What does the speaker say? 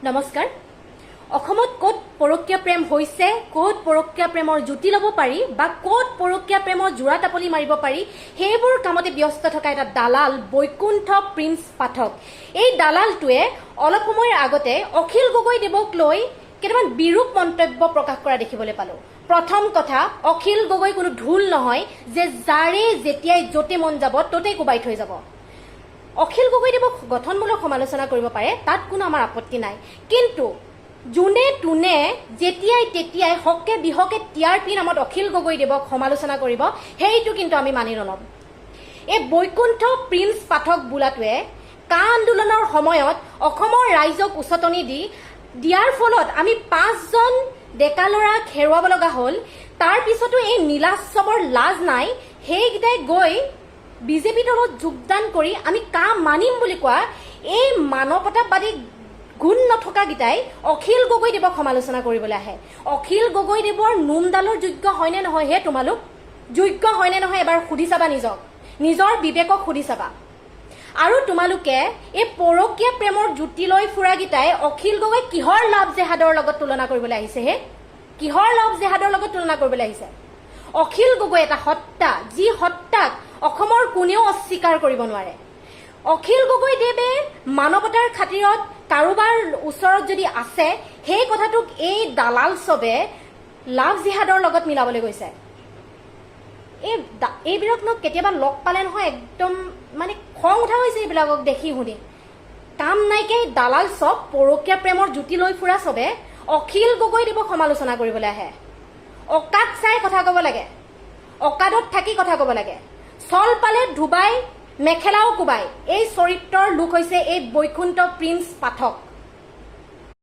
নমস্কাৰ। অসমত ক'ত পৰকীয়া প্ৰেম হৈছে, ক'ত পৰকীয়া প্ৰেমৰ জুতি ল'ব পাৰি বা ক'ত পৰকীয়া প্ৰেমৰ জোৰা টাপলি মাৰিব পাৰি, সেইবোৰ কামতে ব্যস্ত থকা এটা দালাল বৈকুণ্ঠ প্ৰিন্স পাঠক। এই দালালটোৱে অলপ সময়ৰ আগতে অখিল গগৈদেৱক লৈ কেইটামান বিৰূপ মন্তব্য প্ৰকাশ কৰা দেখিবলৈ পালোঁ। প্ৰথম কথা, অখিল গগৈ কোনো ঢোল নহয় যে যাৰে যেতিয়াই য'তে মন যাব ত'তেই কোবাই থৈ যাব। অখিল গগৈদেৱক গঠনমূলক সমালোচনা কৰিব পাৰে, তাত কোনো আমাৰ আপত্তি নাই। কিন্তু যোনে তোনে যেতিয়াই তেতিয়াই হকে বিহকে টিআৰপি নামত অখিল গগৈদেৱক সমালোচনা কৰিব, সেইটো কিন্তু আমি মানি নল'ম। এই বৈকুণ্ঠ প্ৰিন্স পাঠক বোলাটোৱে কা আন্দোলনৰ সময়ত অসমৰ ৰাইজক উচতনি দিয়াৰ ফলত আমি 5জন ডেকা ল'ৰাক হেৰুৱাব লগা হ'ল। তাৰ পিছতো এই নীলাচবৰ লাজ নাই, সেইকেইটাই গৈ বিজেপি দলত যোগদান কৰি আমি কা মানিম বুলি কোৱা এই মানৱতাবাদী গুণ নথকাকেইটাই অখিল গগৈদেৱক সমালোচনা কৰিবলৈ আহে। অখিল গগৈদেৱৰ নোমডালৰ যোগ্য হয়নে নহয় হে তোমালোক? যোগ্য হয়নে নহয় এবাৰ সুধি চাবা নিজক, নিজৰ বিবেকক সুধি চাবা। আৰু তোমালোকে এই পৰকীয়া প্ৰেমৰ জুতি লৈ ফুৰাকেইটাই অখিল গগৈ কিহৰ লাভ জেহাদৰ লগত তুলনা কৰিবলৈ আহিছে হে? কিহৰ লাভ জেহাদৰ লগত তুলনা কৰিবলৈ আহিছে? অখিল গগৈ এটা সত্তা, যি সত্তাক অসমৰ কোনেও অস্বীকাৰ কৰিব নোৱাৰে। অখিল গগৈদেৱে মানৱতাৰ খাতিৰত কাৰোবাৰ ওচৰত যদি আছে, সেই কথাটোক এই দালাল চবে লাভ জিহাদৰ লগত মিলাবলৈ গৈছে। এইবিলাকক কেতিয়াবা লগ পালে নহয় একদম মানে খং উঠা হৈছে এইবিলাকক দেখি শুনি। কাম নাইকিয়া দালাল চব, পৰকীয়া প্ৰেমৰ জুতি লৈ ফুৰা চবে অখিল গগৈদেৱক সমালোচনা কৰিবলৈ আহে। অকাত চাই কথা ক'ব লাগে, অকাদত থাকি কথা ক'ব লাগে। চল পালে ধুবাই, মেখেলাও কোবাই। এই চৰিত্ৰৰ লোক হৈছে এই বৈকুণ্ঠ প্ৰিন্স পাঠক।